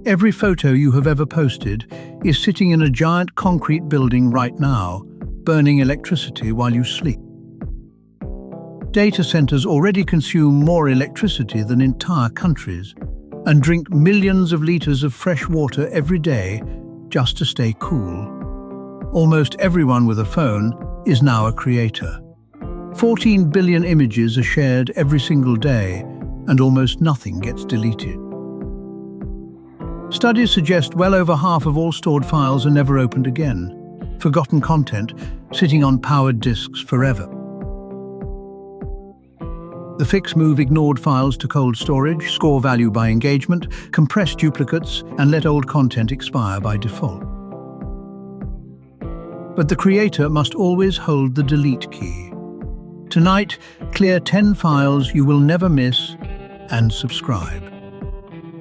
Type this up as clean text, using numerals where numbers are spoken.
Every photo you have ever posted is sitting in a giant concrete building right now, burning electricity while you sleep. Data centers already consume more electricity than entire countries and drink millions of liters of fresh water every day just to stay cool. Almost everyone with a phone is now a creator. 14 billion images are shared every single day, and almost nothing gets deleted. Studies suggest well over half of all stored files are never opened again, forgotten content sitting on powered disks forever. The fix: move ignored files to cold storage, score value by engagement, compress duplicates, and let old content expire by default. But the creator must always hold the delete key. Tonight, clear 10 files you will never miss and subscribe.